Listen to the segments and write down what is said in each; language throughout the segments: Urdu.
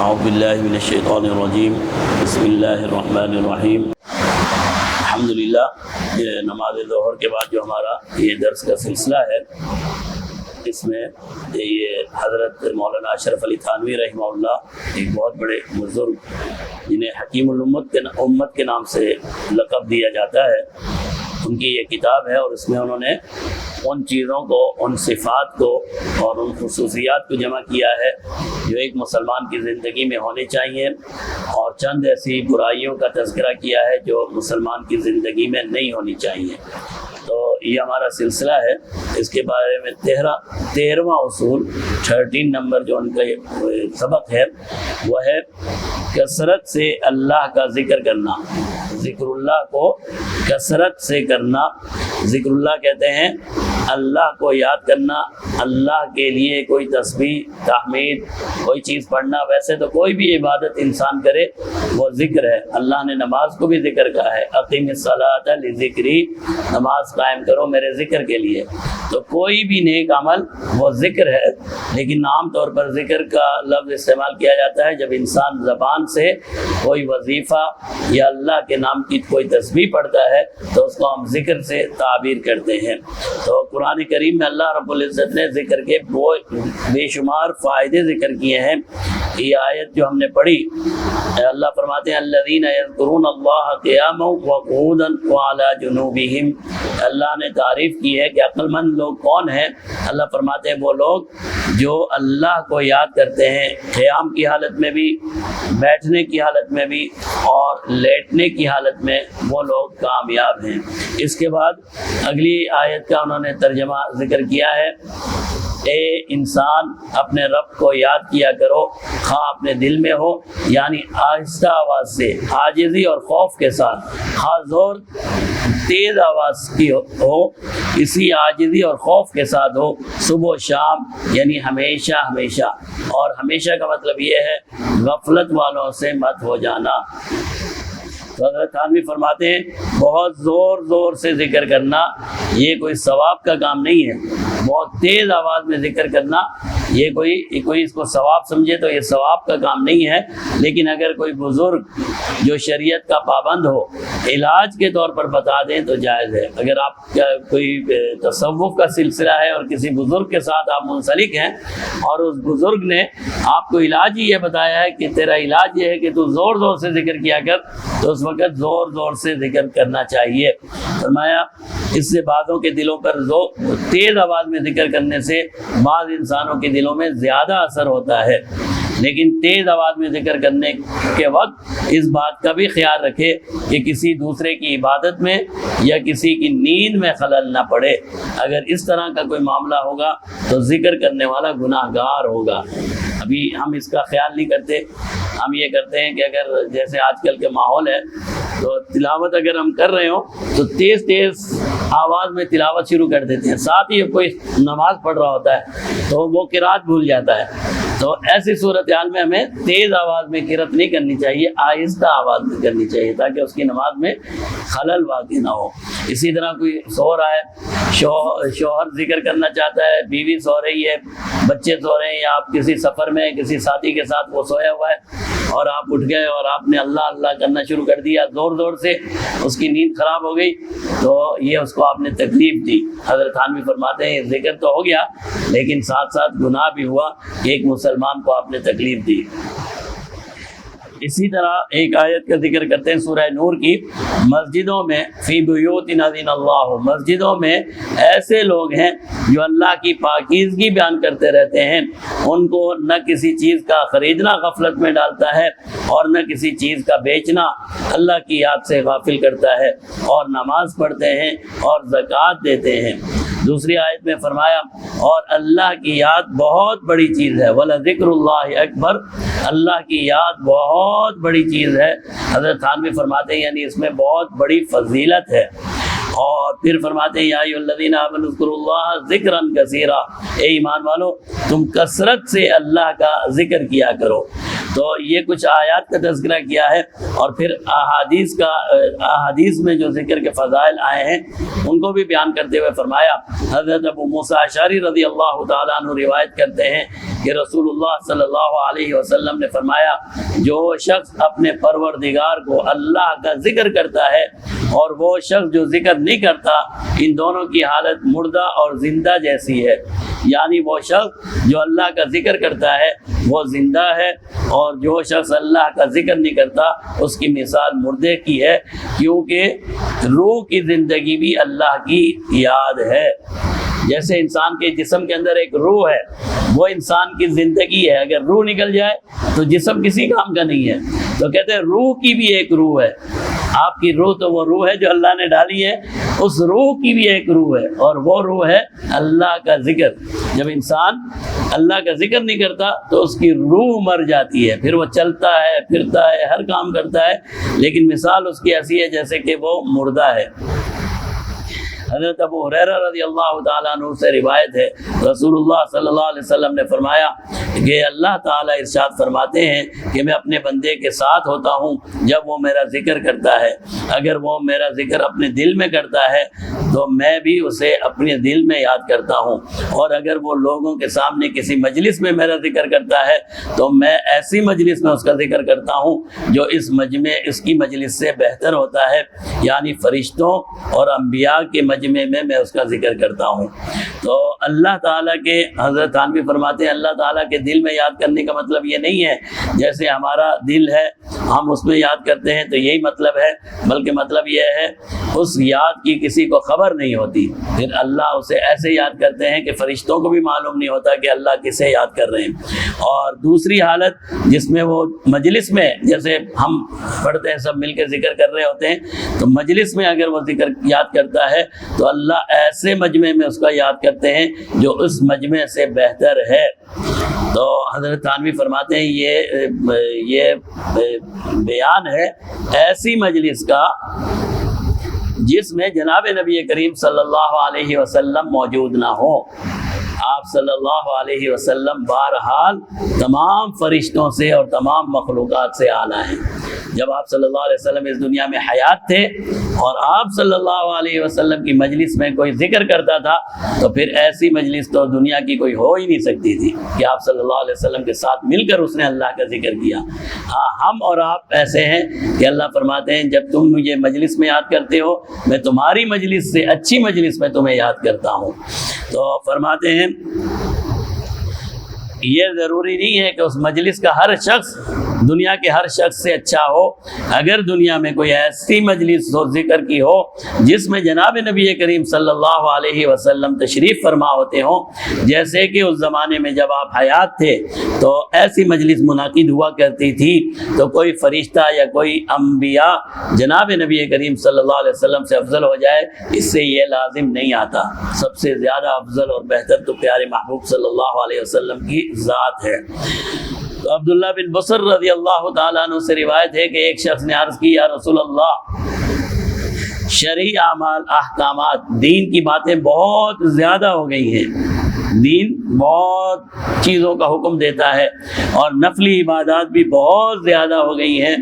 اعوذ باللہ من الشیطان الرجیم بسم اللہ الرحمن الرحیم۔ الحمدللہ، یہ نماز ظہر کے بعد جو ہمارا یہ درس کا سلسلہ ہے، اس میں یہ حضرت مولانا اشرف علی تھانوی رحمہ اللہ، ایک بہت بڑے بزرگ جنہیں حکیم الامت کے نام سے لقب دیا جاتا ہے، ان کی یہ کتاب ہے، اور اس میں انہوں نے ان چیزوں کو، ان صفات کو اور ان خصوصیات کو جمع کیا ہے جو ایک مسلمان کی زندگی میں ہونی چاہیے، اور چند ایسی برائیوں کا تذکرہ کیا ہے جو مسلمان کی زندگی میں نہیں ہونی چاہیے۔ تو یہ ہمارا سلسلہ ہے، اس کے بارے میں 13واں اصول 13 نمبر جو ان کا سبق ہے وہ ہے کثرت سے اللہ کا ذکر کرنا، ذکر اللہ کو کثرت سے کرنا۔ ذکر اللہ کہتے ہیں اللہ کو یاد کرنا، اللہ کے لیے کوئی تسبیح، تحمید، کوئی چیز پڑھنا۔ ویسے تو کوئی بھی عبادت انسان کرے وہ ذکر ہے، اللہ نے نماز کو بھی ذکر کہا ہے، اقیم الصلاۃ لذکری، نماز قائم کرو میرے ذکر کے لیے۔ تو کوئی بھی نیک عمل وہ ذکر ہے، لیکن عام طور پر ذکر کا لفظ استعمال کیا جاتا ہے جب انسان زبان سے کوئی وظیفہ یا اللہ کے نام کی کوئی تسبیح پڑھتا ہے تو اس کو ہم ذکر سے تعبیر کرتے ہیں۔ تو قرآن کریم میں اللہ رب العزت نے ذکر کے بے شمار فائدے ذکر کیے ہیں۔ یہ آیت جو ہم نے پڑھی، اللہ فرماتے ہیں الذین یذکرون اللہ قیاما وقعودا وعلی جنوبہم، اللہ نے تعریف کی ہے کہ عقل مند لوگ کون ہیں۔ اللہ فرماتے ہیں وہ لوگ جو اللہ کو یاد کرتے ہیں قیام کی حالت میں بھی، بیٹھنے کی حالت میں بھی، اور لیٹنے کی حالت میں، وہ لوگ کامیاب ہیں۔ اس کے بعد اگلی آیت کا انہوں نے ترجمہ ذکر کیا ہے، اے انسان اپنے رب کو یاد کیا کرو، خواہ اپنے دل میں ہو، یعنی آہستہ آواز سے، عاجزی اور خوف کے ساتھ، خواہ زور تیز آواز کی ہو، اسی عاجزی اور خوف کے ساتھ ہو، صبح و شام، یعنی ہمیشہ ہمیشہ۔ اور ہمیشہ کا مطلب یہ ہے غفلت والوں سے مت ہو جانا۔ تو حضرت تھانوی فرماتے ہیں بہت زور زور سے ذکر کرنا یہ کوئی ثواب کا کام نہیں ہے، بہت تیز آواز میں ذکر کرنا یہ کوئی اس کو ثواب سمجھے تو یہ ثواب کا کام نہیں ہے۔ لیکن اگر کوئی بزرگ جو شریعت کا پابند ہو علاج کے طور پر بتا دیں تو جائز ہے۔ اگر آپ کا کوئی تصوف کا سلسلہ ہے اور کسی بزرگ کے ساتھ آپ منسلک ہیں اور اس بزرگ نے آپ کو علاج ہی یہ بتایا ہے کہ تیرا علاج یہ ہے کہ تو زور زور سے ذکر کیا کر، تو اس وقت زور زور سے ذکر کرنا چاہیے۔ فرمایا اس سے بعضوں کے دلوں پر تیز آواز میں ذکر کرنے سے بعض انسانوں کے دلوں میں زیادہ اثر ہوتا ہے، لیکن تیز آواز میں ذکر کرنے کے وقت اس بات کا بھی خیال رکھے کہ کسی دوسرے کی عبادت میں یا کسی کی نیند میں خلل نہ پڑے۔ اگر اس طرح کا کوئی معاملہ ہوگا تو ذکر کرنے والا گناہ گار ہوگا۔ ابھی ہم اس کا خیال نہیں کرتے، ہم یہ کرتے ہیں کہ اگر جیسے آج کل کے ماحول ہے تو تلاوت اگر ہم کر رہے ہوں تو تیز تیز آواز میں تلاوت شروع کر دیتے ہیں، ساتھ ہی کوئی نماز پڑھ رہا ہوتا ہے تو وہ قرات بھول جاتا ہے۔ تو ایسی صورتحال میں ہمیں تیز آواز میں قرات نہیں کرنی چاہیے، آہستہ آواز میں کرنی چاہیے تاکہ اس کی نماز میں خلل واقع نہ ہو۔ اسی طرح کوئی سو رہا ہے، شوہر ذکر کرنا چاہتا ہے، بیوی سو رہی ہے، بچے سو رہے ہیں، یا آپ کسی سفر میں کسی ساتھی کے ساتھ وہ سویا ہوا ہے اور آپ اٹھ گئے اور آپ نے اللہ اللہ کرنا شروع کر دیا زور زور سے، اس کی نیند خراب ہو گئی تو یہ اس کو آپ نے تکلیف دی۔ حضرت تھانوی فرماتے ہیں ذکر تو ہو گیا لیکن ساتھ ساتھ گناہ بھی ہوا کہ ایک مسلمان کو آپ نے تکلیف دی۔ اسی طرح ایک آیت کا ذکر کرتے ہیں سورہ نور کی، مسجدوں میں فی بیوت اذن اللہ، مسجدوں میں ایسے لوگ ہیں جو اللہ کی پاکیزگی بیان کرتے رہتے ہیں، ان کو نہ کسی چیز کا خریدنا غفلت میں ڈالتا ہے اور نہ کسی چیز کا بیچنا اللہ کی یاد سے غافل کرتا ہے، اور نماز پڑھتے ہیں اور زکوٰۃ دیتے ہیں۔ دوسری آیت میں فرمایا اور اللہ کی یاد بہت بڑی چیز ہے، وَلَذِكْرُ اللَّهِ اکبر، اللہ کی یاد بہت بڑی چیز ہے۔ حضرت تھانوی فرماتے ہیں یعنی اس میں بہت بڑی فضیلت ہے۔ اور پھر فرماتے ہیں یا ایھا الذین آمنوا اذکروا اللہ ذکرا کثیرا، اے ایمان والو تم کثرت سے اللہ کا ذکر کیا کرو۔ تو یہ کچھ آیات کا تذکرہ کیا ہے، اور پھر احادیث میں جو ذکر کے فضائل آئے ہیں ان کو بھی بیان کرتے ہوئے فرمایا۔ حضرت ابو موسیٰ اشعری رضی اللہ تعالیٰ عنہ روایت کرتے ہیں کہ رسول اللہ صلی اللہ علیہ وسلم نے فرمایا، جو شخص اپنے پروردگار کو اللہ کا ذکر کرتا ہے اور وہ شخص جو ذکر نہیں کرتا، ان دونوں کی حالت مردہ اور زندہ جیسی ہے۔ یعنی وہ شخص جو اللہ کا ذکر کرتا ہے وہ زندہ ہے، اور جو شخص اللہ کا ذکر نہیں کرتا اس کی مثال مردے کی ہے، کیونکہ روح کی زندگی بھی اللہ کی یاد ہے۔ جیسے انسان کے جسم کے اندر ایک روح ہے، وہ انسان کی زندگی ہے، اگر روح نکل جائے تو جسم کسی کام کا نہیں ہے۔ تو کہتے ہیں روح کی بھی ایک روح ہے، آپ کی روح تو وہ روح ہے جو اللہ نے ڈالی ہے، اس روح کی بھی ایک روح ہے، اور وہ روح ہے اللہ کا ذکر۔ جب انسان اللہ کا ذکر نہیں کرتا تو اس کی روح مر جاتی ہے، پھر وہ چلتا ہے، پھرتا ہے، ہر کام کرتا ہے، لیکن مثال اس کی ایسی ہے جیسے کہ وہ مردہ ہے۔ حضرت ابو ہریرہ رضی اللہ تعالیٰ عنہ سے روایت ہے، رسول اللہ صلی اللہ علیہ وسلم نے فرمایا کہ اللہ تعالیٰ ارشاد فرماتے ہیں کہ میں اپنے بندے کے ساتھ ہوتا ہوں جب وہ میرا ذکر کرتا ہے، اگر وہ میرا ذکر اپنے دل میں کرتا ہے تو میں بھی اسے اپنے دل میں یاد کرتا ہوں، اور اگر وہ لوگوں کے سامنے کسی مجلس میں میرا ذکر کرتا ہے تو میں ایسی مجلس میں اس کا ذکر کرتا ہوں جو اس کی مجلس سے بہتر ہوتا ہے، یعنی فرشتوں اور انبیاء کے مجمع میں اس کا ذکر کرتا ہوں۔ تو اللہ تعالیٰ کے، حضرت تھانوی فرماتے ہیں، اللہ تعالیٰ کے دل میں یاد کرنے کا مطلب یہ نہیں ہے جیسے ہمارا دل ہے ہم اس میں یاد کرتے ہیں تو یہی مطلب ہے، بلکہ مطلب یہ ہے اس یاد کی کسی کو خبر نہیں ہوتی، پھر اللہ اسے ایسے یاد کرتے ہیں کہ فرشتوں کو بھی معلوم نہیں ہوتا کہ اللہ کسے یاد کر رہے ہیں۔ اور دوسری حالت جس میں وہ مجلس میں، جیسے ہم پڑھتے ہیں سب مل کے ذکر کر رہے ہوتے ہیں، تو مجلس میں اگر وہ ذکر یاد کرتا ہے تو اللہ ایسے مجمع میں اس کا یاد کرتے ہیں جو اس مجمع سے بہتر ہے۔ تو حضرت تھانوی فرماتے ہیں یہ بیان ہے ایسی مجلس کا جس میں جناب نبی کریم صلی اللہ علیہ وسلم موجود نہ ہو۔ آپ صلی اللہ علیہ وسلم بہرحال تمام فرشتوں سے اور تمام مخلوقات سے اعلیٰ ہیں۔ جب آپ صلی اللہ علیہ وسلم اس دنیا میں حیات تھے اور آپ صلی اللہ علیہ وسلم کی مجلس میں کوئی ذکر کرتا تھا تو پھر ایسی مجلس تو دنیا کی کوئی ہو ہی نہیں سکتی تھی کہ آپ صلی اللہ علیہ وسلم کے ساتھ مل کر اس نے اللہ کا ذکر کیا۔ ہاں، ہم اور آپ ایسے ہیں کہ اللہ فرماتے ہیں جب تم مجھے مجلس میں یاد کرتے ہو میں تمہاری مجلس سے اچھی مجلس میں تمہیں یاد کرتا ہوں۔ تو فرماتے ہیں یہ ضروری نہیں ہے کہ اس مجلس کا ہر شخص دنیا کے ہر شخص سے اچھا ہو۔ اگر دنیا میں کوئی ایسی مجلس ہو ذکر کی ہو جس میں جناب نبی کریم صلی اللہ علیہ وسلم تشریف فرما ہوتے ہوں، جیسے کہ اس زمانے میں جب آپ حیات تھے تو ایسی مجلس منعقد ہوا کرتی تھی، تو کوئی فرشتہ یا کوئی انبیاء جناب نبی کریم صلی اللہ علیہ وسلم سے افضل ہو جائے، اس سے یہ لازم نہیں آتا۔ سب سے زیادہ افضل اور بہتر تو پیارے محبوب صلی اللہ علیہ وسلم کی ذات ہے۔ تو عبداللہ بن بصر رضی اللہ تعالیٰ عنہ سے روایت ہے کہ ایک شخص نے عرض کی، یا رسول اللہ، شرعی اعمال، احکامات، دین کی باتیں بہت زیادہ ہو گئی ہیں، دین بہت چیزوں کا حکم دیتا ہے اور نفلی عبادات بھی بہت زیادہ ہو گئی ہیں،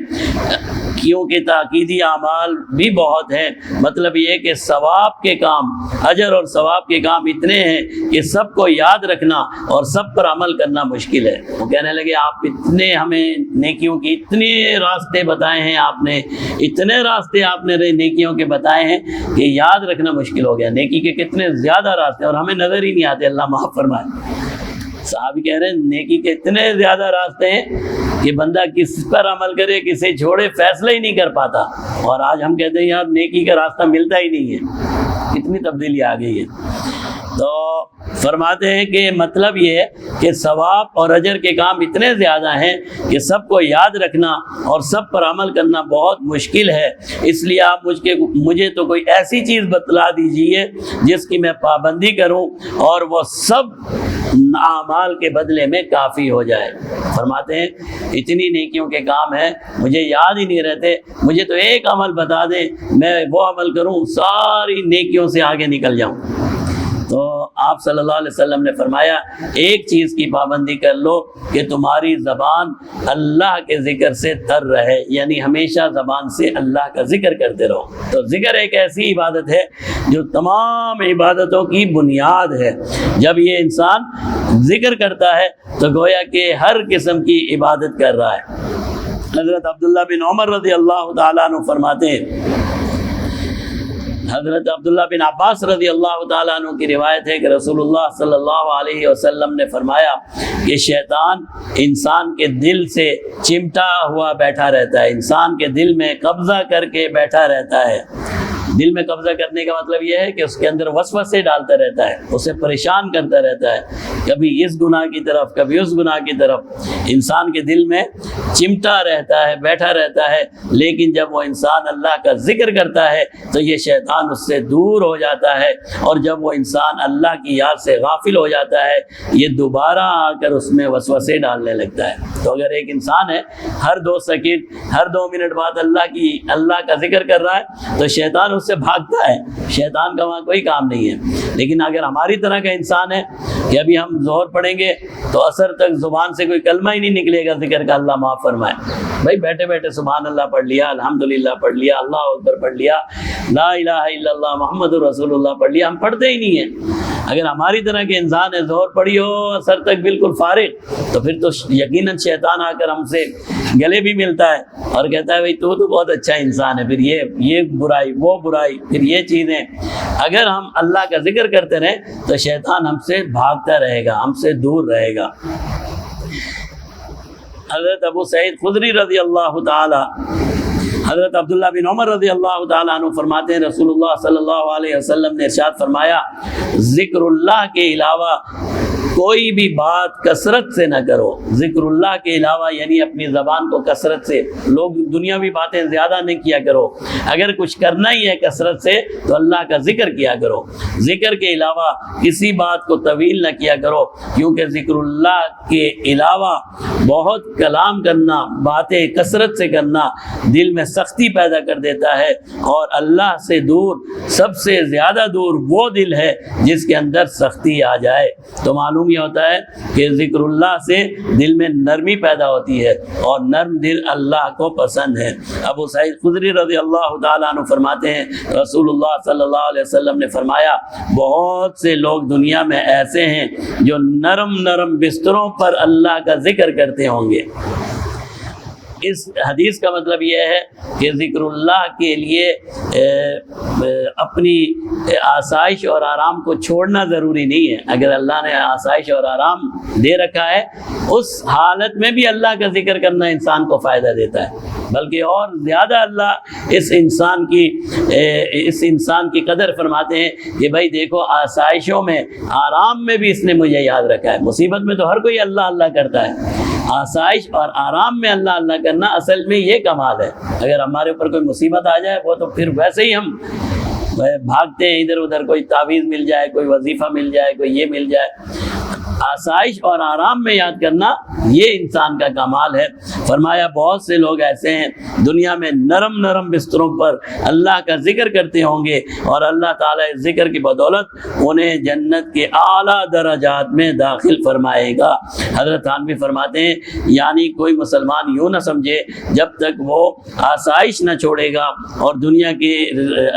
کیونکہ تاکیدی اعمال بھی بہت ہیں۔ مطلب یہ کہ ثواب کے کام، اجر اور ثواب کے کام اتنے ہیں کہ سب کو یاد رکھنا اور سب پر عمل کرنا مشکل ہے۔ وہ کہنے لگے آپ اتنے ہمیں نیکیوں کی اتنے راستے بتائے ہیں، آپ نے اتنے راستے آپ نے نیکیوں کے بتائے ہیں کہ یاد رکھنا مشکل ہو گیا، نیکی کے کتنے زیادہ راستے اور ہمیں نظر ہی نہیں آتے، اللہ معاف فرمائے۔ صحابی کہہ رہے ہیں نیکی کے اتنے زیادہ راستے ہیں کہ بندہ کس پر عمل کرے کسے چھوڑے فیصلہ ہی نہیں کر پاتا، اور آج ہم کہتے ہیں یار نیکی کا راستہ ملتا ہی نہیں ہے، کتنی تبدیلی آ گئی ہے۔ تو فرماتے ہیں کہ مطلب یہ ہے کہ ثواب اور اجر کے کام اتنے زیادہ ہیں کہ سب کو یاد رکھنا اور سب پر عمل کرنا بہت مشکل ہے، اس لیے آپ مجھے تو کوئی ایسی چیز بتلا دیجئے جس کی میں پابندی کروں اور وہ سب اعمال کے بدلے میں کافی ہو جائے۔ فرماتے ہیں اتنی نیکیوں کے کام ہیں مجھے یاد ہی نہیں رہتے، مجھے تو ایک عمل بتا دیں میں وہ عمل کروں ساری نیکیوں سے آگے نکل جاؤں۔ تو آپ صلی اللہ علیہ وسلم نے فرمایا ایک چیز کی پابندی کر لو کہ تمہاری زبان اللہ کے ذکر سے تر رہے، یعنی ہمیشہ زبان سے اللہ کا ذکر کرتے رہو۔ تو ذکر ایک ایسی عبادت ہے جو تمام عبادتوں کی بنیاد ہے۔ جب یہ انسان ذکر کرتا ہے تو گویا کہ ہر قسم کی عبادت کر رہا ہے۔ حضرت عبداللہ بن عمر رضی اللہ تعالیٰ عنہ فرماتے ہیں، حضرت عبداللہ بن عباس رضی اللہ تعالیٰ عنہ کی روایت ہے کہ رسول اللہ صلی اللہ علیہ وسلم نے فرمایا کہ شیطان انسان کے دل سے چمٹا ہوا بیٹھا رہتا ہے، انسان کے دل میں قبضہ کر کے بیٹھا رہتا ہے۔ دل میں قبضہ کرنے کا مطلب یہ ہے کہ اس کے اندر وسوسے ڈالتا رہتا ہے، اسے پریشان کرتا رہتا ہے، کبھی اس گناہ کی طرف کبھی اس گناہ کی طرف، انسان کے دل میں چمٹا رہتا ہے، بیٹھا رہتا ہے۔ لیکن جب وہ انسان اللہ کا ذکر کرتا ہے تو یہ شیطان اس سے دور ہو جاتا ہے، اور جب وہ انسان اللہ کی یاد سے غافل ہو جاتا ہے یہ دوبارہ آ کر اس میں وسوسے ڈالنے لگتا ہے۔ تو اگر ایک انسان ہے ہر 2 سیکنڈ ہر 2 منٹ بعد اللہ کا ذکر کر رہا ہے تو شیطان اس سے بھاگتا ہے، شیطان کا وہاں کوئی کام نہیں ہے۔ لیکن اگر ہماری طرح کا انسان ہے کہ ابھی ہم ظہر پڑھیں گے تو عصر تک زبان سے کوئی کلمہ ہی نہیں نکلے گا ذکر کا، اللہ معاف فرمائے، بھائی بیٹھے بیٹھے سبحان اللہ پڑھ لیا، الحمدللہ پڑھ لیا، اللہ اکبر پڑھ لیا، لا الہ الا اللہ محمد رسول اللہ پڑھ لیا، ہم پڑھتے ہی نہیں ہیں۔ اگر ہماری طرح کے انسان ہے ظہر پڑھی ہو عصر تک بالکل فارغ، تو پھر تو یقیناً شیطان آ کر ہم سے گلے بھی ملتا ہے اور کہتا ہے بھائی تو بہت اچھا انسان ہے، پھر یہ برائی وہ برائی پھر یہ چیزیں۔ اگر ہم اللہ کا ذکر کرتے رہیں تو شیطان ہم سے بھاگتا رہے گا، ہم سے دور رہے گا۔ حضرت ابو سعید خدری رضی اللہ تعالی، حضرت عبداللہ بن عمر رضی اللہ تعالیٰ عنہ فرماتے ہیں رسول اللہ صلی اللہ علیہ وسلم نے ارشاد فرمایا ذکر اللہ کے علاوہ کوئی بھی بات کثرت سے نہ کرو۔ ذکر اللہ کے علاوہ یعنی اپنی زبان کو کثرت سے، لوگ دنیاوی باتیں زیادہ نہیں کیا کرو، اگر کچھ کرنا ہی ہے کثرت سے تو اللہ کا ذکر کیا کرو۔ ذکر کے علاوہ کسی بات کو طویل نہ کیا کرو، کیونکہ ذکر اللہ کے علاوہ بہت کلام کرنا، باتیں کثرت سے کرنا دل میں سختی پیدا کر دیتا ہے، اور اللہ سے دور، سب سے زیادہ دور وہ دل ہے جس کے اندر سختی آ جائے۔ تو معلوم یہ ہوتا ہے کہ ذکر اللہ سے دل میں نرمی پیدا ہوتی ہے، اور نرم دل اللہ کو پسند ہے۔ ابو سعید خدری رضی اللہ تعالیٰ عنہ فرماتے ہیں رسول اللہ صلی اللہ علیہ وسلم نے فرمایا بہت سے لوگ دنیا میں ایسے ہیں جو نرم نرم بستروں پر اللہ کا ذکر کرتے ہوں گے۔ اس حدیث کا مطلب یہ ہے کہ ذکر اللہ کے لیے اپنی آسائش اور آرام کو چھوڑنا ضروری نہیں ہے۔ اگر اللہ نے آسائش اور آرام دے رکھا ہے اس حالت میں بھی اللہ کا ذکر کرنا انسان کو فائدہ دیتا ہے، بلکہ اور زیادہ اللہ اس انسان کی قدر فرماتے ہیں کہ بھائی دیکھو آسائشوں میں، آرام میں بھی اس نے مجھے یاد رکھا ہے۔ مصیبت میں تو ہر کوئی اللہ اللہ کرتا ہے، آسائش اور آرام میں اللہ اللہ کرنا اصل میں یہ کمال ہے۔ اگر ہمارے اوپر کوئی مصیبت آ جائے وہ تو پھر ویسے ہی ہم بھاگتے ہیں ادھر ادھر، کوئی تعویذ مل جائے، کوئی وظیفہ مل جائے، کوئی یہ مل جائے۔ آسائش اور آرام میں یاد کرنا یہ انسان کا کمال ہے۔ فرمایا بہت سے لوگ ایسے ہیں دنیا میں نرم نرم بستروں پر اللہ کا ذکر کرتے ہوں گے، اور اللہ تعالیٰ اس ذکر کی بدولت انہیں جنت کے اعلیٰ درجات میں داخل فرمائے گا۔ حضرت تھانوی فرماتے ہیں یعنی کوئی مسلمان یوں نہ سمجھے جب تک وہ آسائش نہ چھوڑے گا اور دنیا کی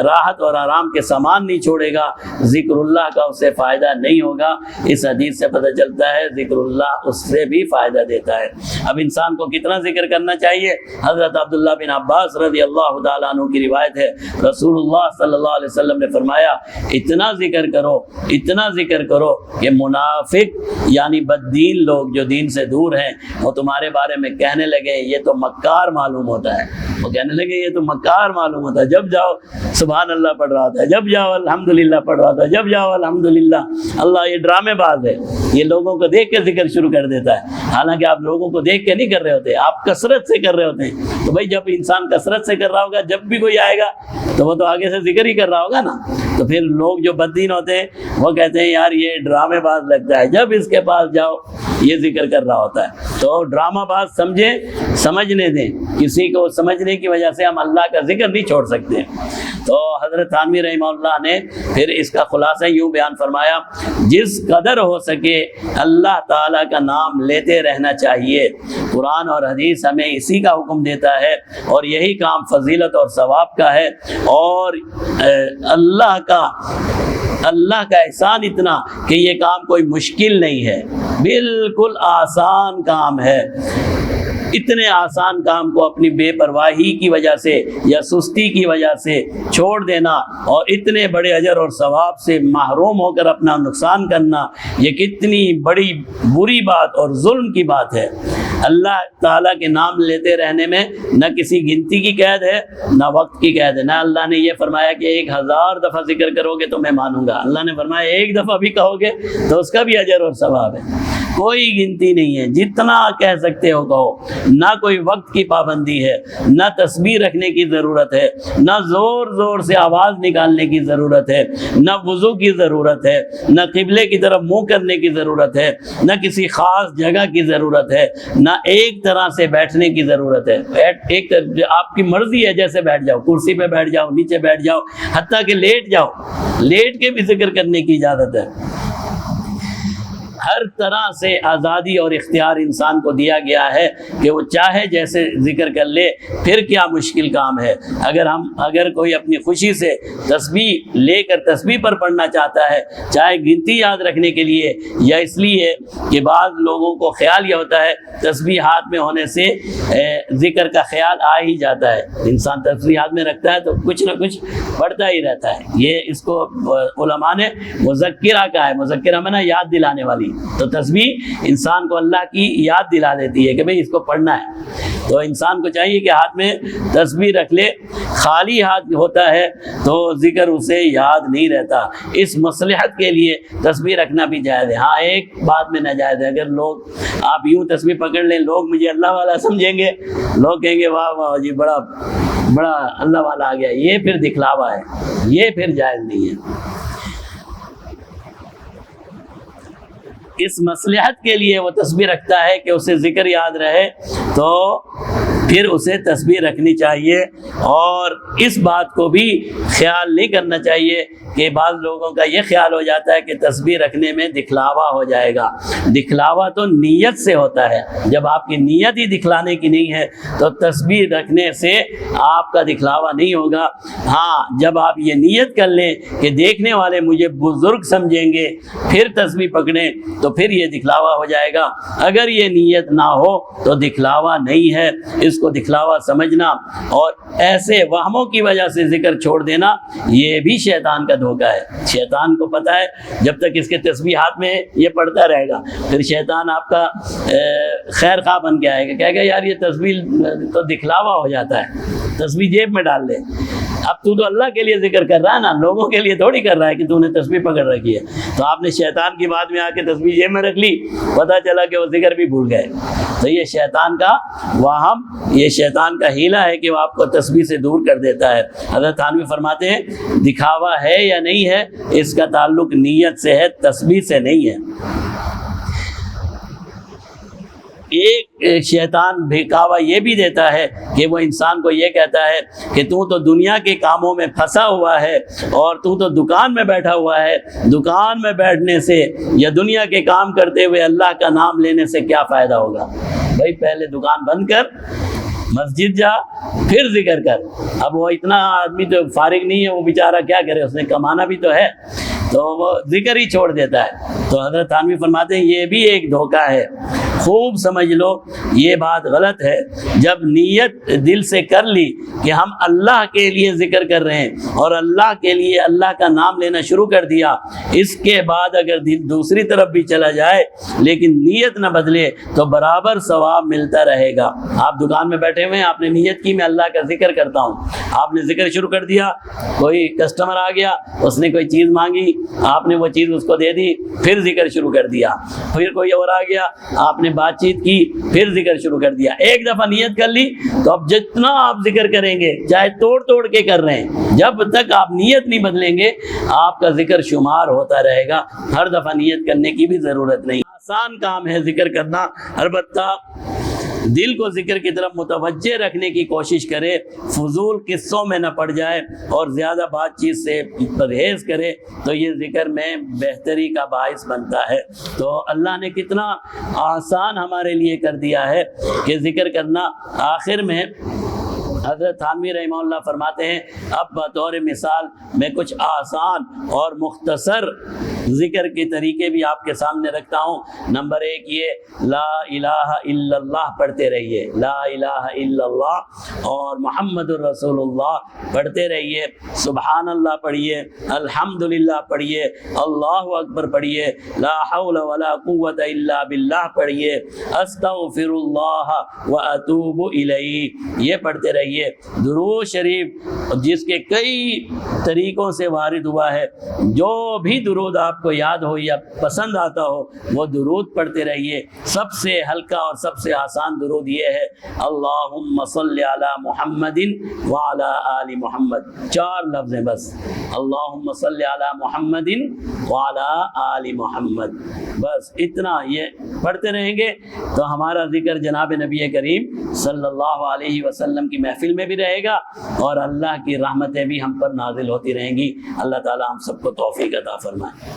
راحت اور آرام کے سامان نہیں چھوڑے گا، ذکر اللہ کا اسے فائدہ نہیں ہوگا۔ اس حدیث سے پتہ چلتا ہے ذکر اللہ اس سے بھی فائدہ دیتا ہے۔ اب انسان کو کتنا ذکر کرنا چاہیے؟ حضرت عبداللہ بن عباس رضی اللہ تعالیٰ عنہ کی روایت ہے رسول اللہ صلی اللہ علیہ وسلم نے فرمایا اتنا ذکر کرو، اتنا ذکر کرو کہ منافق یعنی بددین لوگ جو دین سے دور ہیں وہ تمہارے بارے میں کہنے لگے یہ تو مکار معلوم ہوتا ہے، وہ کہنے لگے یہ تو مکار معلوم ہوتا ہے، جب جاؤ سبحان اللہ پڑھ رہا تھا، جب جاؤ الحمدللہ پڑھ رہا تھا، جب جاؤ الحمدللہ۔ اللہ یہ ڈرامے باز ہے، یہ لوگوں کو دیکھ کے ذکر شروع کر دیتا ہے، حالانکہ آپ لوگوں کو دیکھ کے نہیں کر رہے ہوتے، آپ کثرت سے کر رہے ہوتے ہیں۔ تو بھائی جب انسان کثرت سے کر رہا ہوگا، جب بھی کوئی آئے گا تو وہ تو آگے سے ذکر ہی کر رہا ہوگا نا۔ تو پھر لوگ جو بددین ہوتے ہیں وہ کہتے ہیں یار یہ ڈرامے باز لگتا ہے، جب اس کے پاس جاؤ یہ ذکر کر رہا ہوتا ہے۔ تو ڈرامہ باز سمجھیں، سمجھنے دیں، کسی کو سمجھنے کی وجہ سے ہم اللہ کا ذکر نہیں چھوڑ سکتے۔ تو حضرت تھانوی رحمہ اللہ نے پھر اس کا خلاصہ یوں بیان فرمایا، جس قدر ہو سکے اللہ تعالیٰ کا نام لیتے رہنا چاہیے۔ قرآن اور حدیث ہمیں اسی کا حکم دیتا ہے، اور یہی کام فضیلت اور ثواب کا ہے، اور اللہ کا احسان اتنا کہ یہ کام کوئی مشکل نہیں ہے، بالکل آسان کام ہے۔ اتنے آسان کام کو اپنی بے پرواہی کی وجہ سے یا سستی کی وجہ سے چھوڑ دینا اور اتنے بڑے اجر اور ثواب سے محروم ہو کر اپنا نقصان کرنا، یہ کتنی بڑی بری بات اور ظلم کی بات ہے۔ اللہ تعالیٰ کے نام لیتے رہنے میں نہ کسی گنتی کی قید ہے، نہ وقت کی قید ہے۔ نہ اللہ نے یہ فرمایا کہ 1000 دفعہ ذکر کرو گے تو میں مانوں گا، اللہ نے فرمایا 1 دفعہ بھی کہو گے تو اس کا بھی اجر اور ثواب ہے۔ کوئی گنتی نہیں ہے، جتنا کہہ سکتے ہو کہو۔ نہ کوئی وقت کی پابندی ہے، نہ تسبیح رکھنے کی ضرورت ہے، نہ زور زور سے آواز نکالنے کی ضرورت ہے، نہ وضو کی ضرورت ہے، نہ قبلے کی طرف منہ کرنے کی ضرورت ہے، نہ کسی خاص جگہ کی ضرورت ہے، نہ ایک طرح سے بیٹھنے کی ضرورت ہے۔ ایک آپ کی مرضی ہے، جیسے بیٹھ جاؤ، کرسی پہ بیٹھ جاؤ، نیچے بیٹھ جاؤ، حتیٰ کہ لیٹ جاؤ، لیٹ کے بھی ذکر کرنے کی اجازت ہے۔ ہر طرح سے آزادی اور اختیار انسان کو دیا گیا ہے کہ وہ چاہے جیسے ذکر کر لے، پھر کیا مشکل کام ہے۔ اگر کوئی اپنی خوشی سے تسبیح لے کر تسبیح پر پڑھنا چاہتا ہے، چاہے گنتی یاد رکھنے کے لیے یا اس لیے کہ بعض لوگوں کو خیال یہ ہوتا ہے تسبیح ہاتھ میں ہونے سے ذکر کا خیال آ ہی جاتا ہے، انسان تسبیح ہاتھ میں رکھتا ہے تو کچھ نہ کچھ پڑھتا ہی رہتا ہے۔ یہ اس کو علماء نے مذکرہ کہا ہے، مذکرہ میں نا یاد دلانے والی۔ تو تسبیح انسان کو اللہ کی یاد دلا دیتی ہے کہ بھئی اس کو پڑھنا ہے۔ تو انسان کو چاہیے کہ ہاتھ میں تسبیح رکھ لے۔ خالی ہاتھ ہوتا ہے تو ذکر اسے یاد نہیں رہتا۔ اس مصلحت کے لیے تسبیح رکھنا بھی جائز ہے۔ ہاں ایک بات میں ناجائز ہے، اگر آپ یوں تسبیح پکڑ لیں، لوگ مجھے اللہ والا سمجھیں گے، لوگ کہیں گے واہ واہ جی بڑا اللہ والا آ گیا، یہ پھر دکھلاوا ہے، یہ پھر جائز نہیں ہے۔ اس مصلحت کے لیے وہ تسبیح رکھتا ہے کہ اسے ذکر یاد رہے، تو پھر اسے تسبیح رکھنی چاہیے۔ اور اس بات کو بھی خیال نہیں کرنا چاہیے کہ بعض لوگوں کا یہ خیال ہو جاتا ہے کہ تسبیح رکھنے میں دکھلاوا ہو جائے گا۔ دکھلاوا تو نیت سے ہوتا ہے، جب آپ کی نیت ہی دکھلانے کی نہیں ہے تو تسبیح رکھنے سے آپ کا دکھلاوا نہیں ہوگا۔ ہاں جب آپ یہ نیت کر لیں کہ دیکھنے والے مجھے بزرگ سمجھیں گے، پھر تسبیح پکڑیں تو پھر یہ دکھلاوا ہو جائے گا۔ اگر یہ نیت نہ ہو تو دکھلاوا نہیں ہے، اس کو دکھلاوا سمجھنا اور ایسے وہموں کی وجہ سے ذکر چھوڑ دینا، یہ بھی شیطان کا دھوکہ ہے۔ شیطان کو پتہ ہے جب تک اس کے تسبیح ہاتھ میں یہ پڑھتا رہے گا، پھر شیطان آپ کا خیر خواہ بن کے آئے گا، کہے گا یار یہ تسبیح تو دکھلاوا ہو جاتا ہے، تسبیح جیب میں ڈال لے۔ اب تو اللہ کے لیے ذکر کر رہا ہے نا، لوگوں کے لیے تھوڑی کر رہا ہے کہ تو نے تسبیح پکڑ رکھی ہے۔ تو آپ نے شیطان کی بات میں آ کے تسبیح جیب میں رکھ لی، پتہ چلا کہ وہ ذکر بھی بھول گئے۔ تو یہ شیطان کا وہم، یہ شیطان کا ہیلہ ہے کہ وہ آپ کو تسبیح سے دور کر دیتا ہے۔ حضرت تھانوی فرماتے ہیں دکھاوا ہے یا نہیں ہے، اس کا تعلق نیت سے ہے، تسبیح سے نہیں ہے۔ ایک شیطان بہکاوا یہ بھی دیتا ہے کہ وہ انسان کو یہ کہتا ہے کہ تو دنیا کے کاموں میں پھنسا ہوا ہے اور تو دکان میں بیٹھا ہوا ہے، دکان میں بیٹھنے سے یا دنیا کے کام کرتے ہوئے اللہ کا نام لینے سے کیا فائدہ ہوگا؟ بھائی پہلے دکان بند کر، مسجد جا، پھر ذکر کر۔ اب وہ اتنا آدمی تو فارغ نہیں ہے، وہ بیچارہ کیا کرے، اس نے کمانا بھی تو ہے، تو وہ ذکر ہی چھوڑ دیتا ہے۔ تو حضرت تھانوی فرماتے ہیں یہ بھی ایک دھوکہ ہے، خوب سمجھ لو یہ بات غلط ہے۔ جب نیت دل سے کر لی کہ ہم اللہ کے لیے ذکر کر رہے ہیں اور اللہ کے لیے اللہ کا نام لینا شروع کر دیا، اس کے بعد اگر دل دوسری طرف بھی چلا جائے لیکن نیت نہ بدلے تو برابر ثواب ملتا رہے گا۔ آپ دکان میں بیٹھے ہوئے ہیں، آپ نے نیت کی میں اللہ کا ذکر کرتا ہوں، آپ نے ذکر شروع کر دیا، کوئی کسٹمر آ گیا، اس نے کوئی چیز مانگی، آپ نے وہ چیز اس کو دے دی، پھر ذکر شروع کر دیا، پھر کوئی اور آ گیا، آپ نے بات چیت کی، پھر ذکر شروع کر دیا۔ ایک دفعہ نیت کر لی تو اب جتنا آپ ذکر کریں گے، چاہے توڑ کے کر رہے ہیں، جب تک آپ نیت نہیں بدلیں گے آپ کا ذکر شمار ہوتا رہے گا۔ ہر دفعہ نیت کرنے کی بھی ضرورت نہیں، آسان کام ہے ذکر کرنا۔ البتہ دل کو ذکر کی طرف متوجہ رکھنے کی کوشش کرے، فضول قصوں میں نہ پڑ جائے اور زیادہ بات چیت سے پرہیز کرے، تو یہ ذکر میں بہتری کا باعث بنتا ہے۔ تو اللہ نے کتنا آسان ہمارے لیے کر دیا ہے کہ ذکر کرنا۔ آخر میں حضرت تھانوی رحمہ اللہ فرماتے ہیں، اب بطور مثال میں کچھ آسان اور مختصر ذکر کے طریقے بھی آپ کے سامنے رکھتا ہوں۔ نمبر 1 یہ لا الہ الا اللہ پڑھتے رہیے، لا الہ الا اللہ اور محمد الرسول اللہ پڑھتے رہیے، سبحان اللہ پڑھیے، الحمدللہ پڑھیے، اللہ اکبر پڑھیے، لا حول ولا قوت الا باللہ پڑھیے، استغفر اللہ واتوب الیہ، یہ پڑھتے رہیے۔ درود شریف جس کے کئی طریقوں سے وارد ہوا ہے، جو بھی درود آپ کو یاد ہو یا پسند آتا ہو وہ درود پڑھتے رہیے۔ سب سے ہلکا اور سب سے آسان درود یہ ہے، اللہم صلی علی محمد وعلی آل محمد، 4 لفظ ہیں بس، اللہم صلی علی محمد وعلی آل محمد، بس اتنا یہ پڑھتے رہیں گے تو ہمارا ذکر جناب نبی کریم صلی اللہ علیہ وسلم کی محفل میں بھی رہے گا اور اللہ کی رحمتیں بھی ہم پر نازل ہوتی رہیں گی۔ اللہ تعالی ہم سب کو توفیق عطا فرمائے۔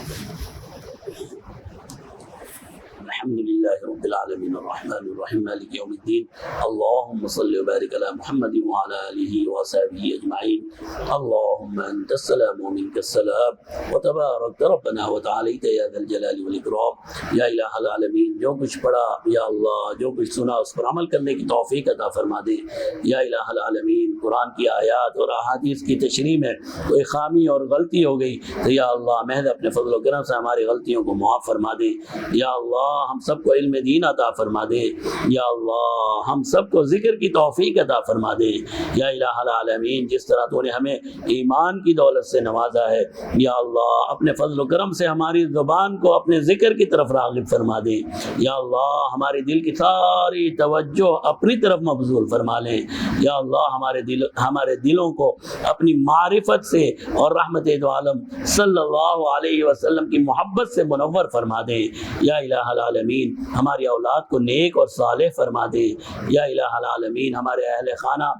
الحمد للہ رب العالمین الرحمن الرحیم مالک یوم الدین، اللہم صلی وبارک علی محمد وعلی آلہ وصحبہ اجمعین، اللہم انت السلام ومنک السلام وتبارک ربنا وتعالیت یا ذا الجلال والاکرام۔ یا الہ العالمین، جو کچھ پڑھا یا اللہ، جو کچھ سنا اس پر عمل کرنے کی توفیق عطا فرما دے۔ یا الہ العالمین، قرآن کی آیات اور احادیث کی تشریح میں کوئی خامی اور غلطی ہو گئی تو یا اللہ محض اپنے فضل و کرم سے ہماری غلطیوں کو معاف فرما دے۔ یا اللہ ہم سب کو علم دین عطا فرما دے۔ یا اللہ ہم سب کو ذکر کی توفیق عطا فرما دے۔ یا الہ العالمین، جس طرح تو نے ہمیں ایمان کی دولت سے نوازا ہے، یا اللہ اپنے فضل و کرم سے ہماری زبان کو اپنے ذکر کی طرف راغب فرما دے۔ یا اللہ ہمارے دل کی ساری توجہ اپنی طرف مبذول فرما لیں۔ یا اللہ ہمارے دلوں کو اپنی معرفت سے اور رحمت دو عالم صلی اللہ علیہ وسلم کی محبت سے منور فرما دے۔ یا الہ العالمین ہماری اولاد کو نیک اور صالح فرما دے۔ یا الہ العالمین ہمارے اہل خانہ،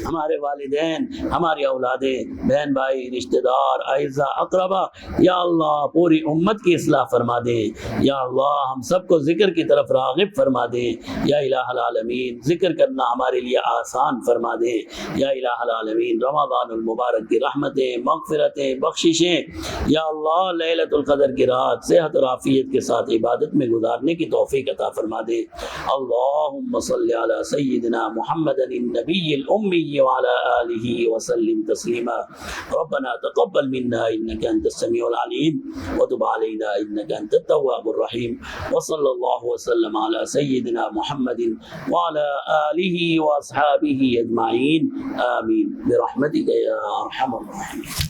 ہمارے والدین، ہماری اولادیں، بہن بھائی، رشتہ دار، اعزاء اقربا، یا اللہ پوری امت کی اصلاح فرما دے۔ یا اللہ ہم سب کو ذکر کی طرف راغب فرما دے۔ یا الہ العالمین ذکر کرنا ہمارے لیے آسان فرما دے۔ یا الہ العالمین رمضان المبارک کی رحمتیں، مغفرتیں، بخششیں، یا اللہ لیلۃ القدر کی رات صحت اور عافیت کے ساتھ عبادت میں گزارنے کی توفیق عطا فرما دے۔ اللہم صلی علی سیدنا محمد النبی الامی وعلی آلہ وسلم تسلیما۔ ربنا تقبل منا انک انت السمیع العلیم وتب علینا انک انت التواب الرحیم، وصلی اللہ وسلم علی سیدنا محمد وعلی آلہ واصحابہ اجمعین، آمین برحمتک یا ارحم الراحمین۔